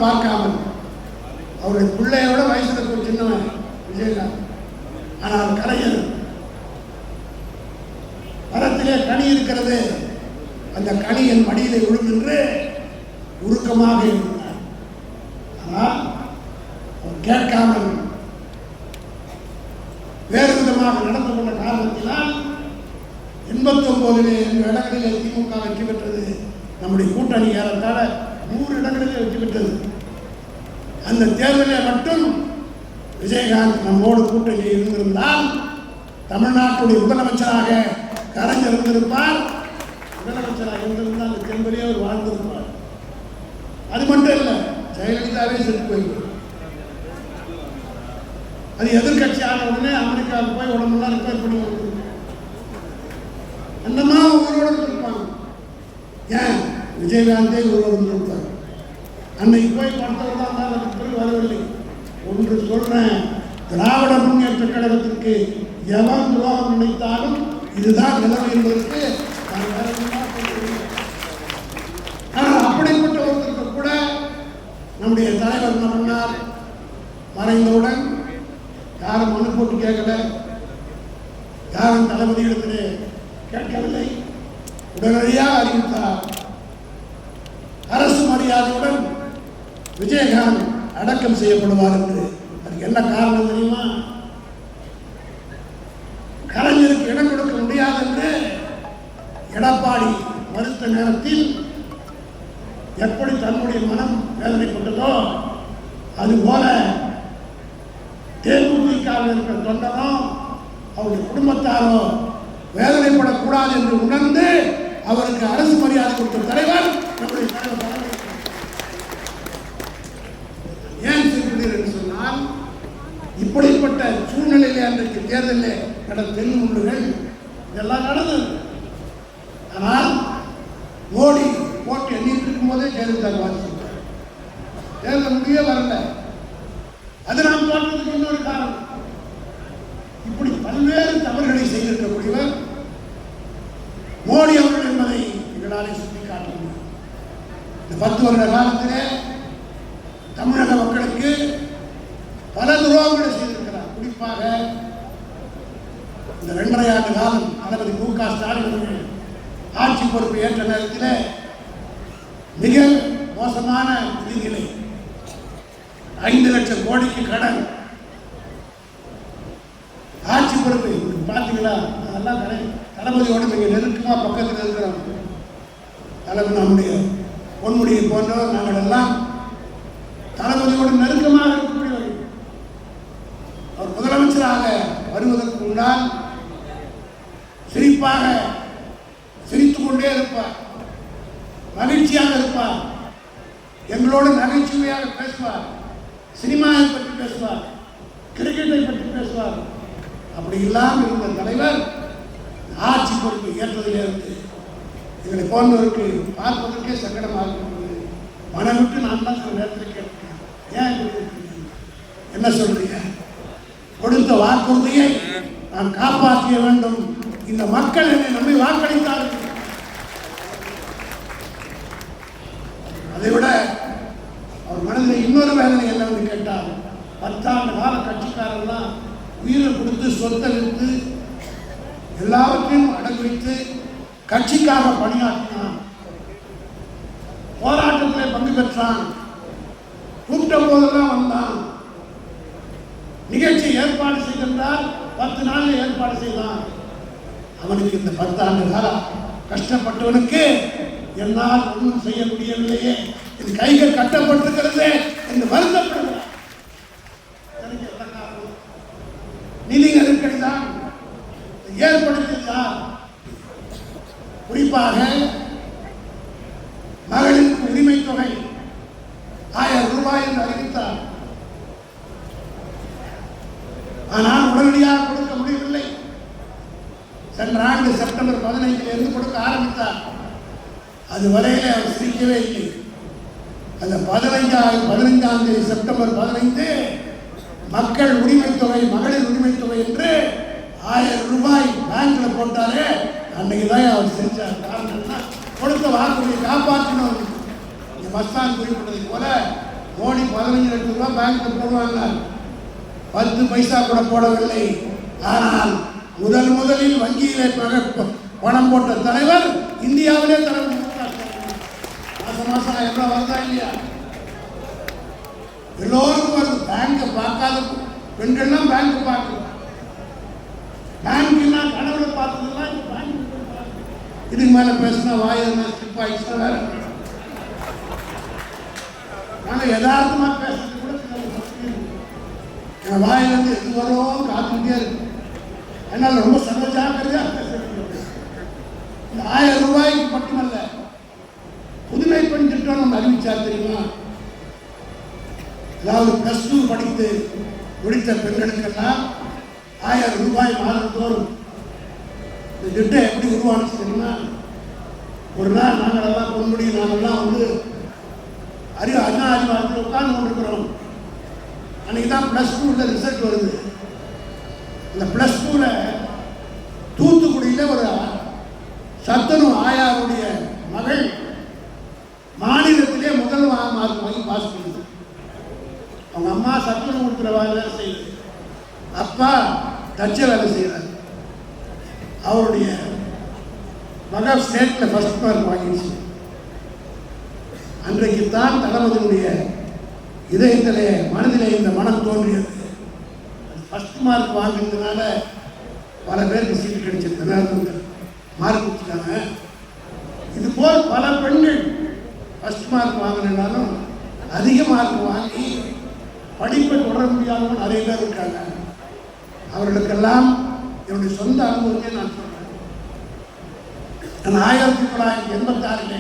பார்க்காமல் அவருடைய பிள்ளையோட வயசுல ஒரு சின்னவன் விஜயகாந்த். ஆனால் கலைஞர் மரத்திலே கனி இருக்கிறது, அந்த கனி என் மடியிலே விழும் என்று உருக்கமாக இருந்தார். ஆனால் அவர் கேட்காமல் வேறு விதமாக நடந்து கொண்ட காரணத்தினால் 89 இடங்களிலே திமுக வெற்றி பெற்றது. நம்முடைய கூட்டணி ஏறத்தாழ 100 இடங்களிலே வெற்றி பெற்றது. அந்த தேர்தலில் மட்டும் விஜயகாந்த் நம்மோடு கூட்டணி இருந்திருந்தால் தமிழ்நாட்டுடைய முதலமைச்சராக கலைஞர் இருந்திருப்பார். முதலமைச்சராக இருந்திருந்தால் அந்த தேர்தலே அவர் வாழ்ந்திருப்பார். அது மட்டும் இல்லை, ஜெயலலிதாவே செத்து போயிருப்பார். அது எதிர்கட்சியான உடனே அமெரிக்காவுக்கு போய் உடம்புலாம் ரிப்பேர் பண்ணி கொடுத்துருப்பாங்க. அந்தமா உயிரோடு இருப்பாங்க. ஏன் விஜயகாந்தே உயிரோடு இருப்பார். அன்னைக்கு போய் படத்தில் தான் அதுக்கு பிறகு வரவில்லை. ஒன்று சொல்றேன், திராவிட முன்னேற்ற கழகத்திற்கு எவன் துரோகம் நினைத்தாலும் இதுதான் நிலைமை என்பதற்கு நான் வேற ஆனால் அப்படிப்பட்ட ஒருத்தருக்கு கூட நம்முடைய தலைவர் என்ன பண்ணார்? மறைந்தவுடன் யாரும் மனு போட்டு கேட்கல, யாரும் தளபதி இடத்திலே கேட்கவில்லை, உடனடியாக அறிவித்தார். அரசு மரியாதையுடன் விஜயகாந்த் அடக்கம் செய்யப்படுவார் என்று. அதுக்கு என்ன காரணம் தெரியுமா? கலைஞருக்கு இடம் கொடுக்க முடியாது என்று எடப்பாடி மறுத்த நேரத்தில் எப்படி தன்னுடைய மனம் வேதனைப்பட்டதோ அதுபோல தேமுதிகவில் இருக்கிற தொண்டனோ அவருடைய குடும்பத்தாரோ வேதனைப்படக்கூடாது என்று உணர்ந்து அவருக்கு அரசு மரியாதை கொடுத்த தலைவர் நம்முடைய தலைவர். ஏன் சொல்கிறீர்கள் என்று சொன்னால், இப்படிப்பட்ட சூழ்நிலையிலே அன்றைக்கு தேர்தலில் நடந்த தென்முள்ளுகள் இதெல்லாம் நடந்தது. ஆனால் மோடி போட்டு எண்ணிட்டு இருக்கும் போதே ஜெயலலிதா வாசித்தார். தேர்தல் முடிய வரல. அது நாம் தோற்றதுக்கு இன்னொரு காரணம். இப்படி பல்வேறு தவறுகளை செய்திருக்கக்கூடியவர் மோடி அவர்கள் என்பதை எங்களாலே சுட்டிக்காட்ட முடியும். இந்த 10 வருட காலத்திலே தமிழக மக்களுக்கு பல துரோகங்களை செய்திருக்கிறார். குறிப்பாக இந்த 2.5 ஆண்டு காலம் தளபதி மு.க. ஸ்டாலின் அவர்கள் ஆட்சி பொறுப்பு ஏற்ற நேரத்தில் மிக மோசமான விதிகளை 5 லட்சம் கோடிக்கு கடன், ஆட்சி பொறுப்பு பார்த்தீங்களா? அதெல்லாம் தளபதியோடு மிக நெருக்கமாக பக்கத்தில் இருக்கிறோம். தளபதி நம்முடைய பொன்முடியை போன்றவர் நாங்கள் எல்லாம் தளபதியோடு நெருக்கமாக இருக்கக்கூடியவர்கள். அவர் முதலமைச்சராக வருவதற்கு முன்னால் சிரிப்பாக சிரித்துக் கொண்டே இருப்பார், மகிழ்ச்சியாக இருப்பார், எங்களோடு நகைச்சுவையாக பேசுவார், சினிமாவை பற்றி பேசுவார், கிரிக்கெட்டை பற்றி பேசுவார். அப்படி இல்லாமல் இருந்த தலைவர் ஆட்சி பொறுப்பு ஏற்றதிலிருந்து எங்களை போன்றவருக்கு பார்ப்பதற்கே சங்கடமாக இருக்கிறது. மனம் விட்டு நான் தான் சில நேரத்தில் கேட்கிறேன், ஏன் என்ன சொல்றீங்க? கொடுத்த வாக்குறுதியை நான் காப்பாற்ற வேண்டும். இந்த மக்கள் என்னை நம்பி வாக்களித்தார்கள். அதைவிட அவர் மனதில் இன்னொரு வேதனை என்னவென்று கேட்டார். 10 ஆண்டு கால கட்சிக்காரர்லாம் உயிரை கொடுத்து சொத்தை விற்று எல்லாவற்றையும் அடகு வைத்து கட்சிக்காக பணியாற்றினான். போராட்டத்தில் பங்கு பெற்றான். கூப்பிட்ட போதெல்லாம் வந்தான். நிகழ்ச்சி ஏற்பாடு செய்திருந்தால் 10 நாளில் ஏற்பாடு செய்தான். அவனுக்கு இந்த 10 ஆண்டு காலம் கஷ்டப்பட்டவனுக்கு என்னால் ஒன்றும் செய்ய முடியவில்லையே, என் கைகள் கட்டப்பட்டிருக்கிறது என்று வருத்தப்படுகிறார். நிதி நெருக்கடி தான் ஏற்படுத்தினார். குறிப்பாக மகளிருக்கு உரிமை தொகை 1000 ரூபாய் என்று அறிவித்தார். ஆனால் உடனடியாக கொடுக்க முடியவில்லை. சென்ற ஆண்டு செப்டம்பர் 15 கொடுக்க ஆரம்பித்தார். அதுவரையிலே அவர் சிரிக்கவே இல்லை. அந்த 15ஆம் தேதி செப்டம்பர் 15 மக்கள் உரிமை தொகை, மகளிர் உரிமை தொகை என்று 1000 ரூபாய் பேங்க்ல போட்டாரே, அன்னைக்கு தான் அவர் செஞ்சார். காரணம் என்ன? கொடுத்த வாக்குறுதியை காப்பாற்றணும். மஸ்தான் குறிப்பிட்டதை போல மோடி 15 லட்சம் ரூபாய் பேங்க்ல போடுவாங்க, 10 பைசா கூட போடவில்லை. ஆனால் முதலில் வங்கியிலே பணம் போட்ட தலைவர் இந்தியாவிலே தலைவர். மாசம் 1000 ரூபாய் வருதா இல்லையா? எல்லோருக்கும் வருது. பேங்கை பார்க்காத பெண்கள்லாம் பேங்க் பார்க்கலாம். பேங்க்னா கனவுல பார்த்ததெல்லாம் இதுக்கு மேல பேசினா வாயினா ஸ்லிப் ஆயிடுச்சுன்னா வேற. நாங்கள் யதார்த்தமா பேசுறது கூட என் வாயிலிருந்து எது வரும் காத்துக்கிட்டே இருக்கு. அதனால ரொம்ப சர்வ ஜாக்கிரதையா பேசுறது. இந்த 1000 ரூபாய்க்கு மட்டுமல்ல, புதுமை பெண் திட்டம் நம்ம அறிவிச்சார் தெரியுமா? அதாவது +2 படித்து முடித்த பெண்களுக்கெல்லாம் 1000 ரூபாய் மாதந்தோறும். இந்த திட்டம் எப்படி உருவானுச்சு தெரியுமா? ஒரு நாள் நாங்களெல்லாம் பொன்முடி நாங்கள்லாம் அண்ணா அறிவாளத்தில் உட்கார்ந்து கொண்டிருக்கிறோம். அன்னைக்கு தான் +2 ரிசல்ட் வருது. இந்த +2 தூத்துக்குடியில் ஒரு சத்தனு ஆயாருடைய மகள் மாநிலத்திலே முதல் மார்க் வாங்கி பாஸ் பண்ணுது. அவங்க அம்மா சத்தனு கொடுக்குற வேலை செய்யுது, அப்பா தச்ச வேலை செய்கிறார். அவருடைய மகள் ஸ்டேட்ல ஃபர்ஸ்ட் மார்க் வாங்கிடுச்சு. அன்றைக்கு தான் தளபதியுடைய இதயத்திலே மனதிலே இந்த மனம் தோன்றியது. ஃபர்ஸ்ட் மார்க் வாங்கினதுனால பல பேருக்கு சீட்டு கிடைச்சிருக்க மார்க் கொடுத்துட்டாங்க. இதுபோல் பல பெண்கள் ஃபர்ஸ்ட் மார்க் வாங்கினாலும் அதிக மார்க் வாங்கி படிப்பை தொடர முடியாதவங்க நிறைய பேர் இருக்காங்க. அவர்களுக்கெல்லாம் என்னுடைய சொந்த அனுபவத்தை நான் சொல்றேன். நான் 1986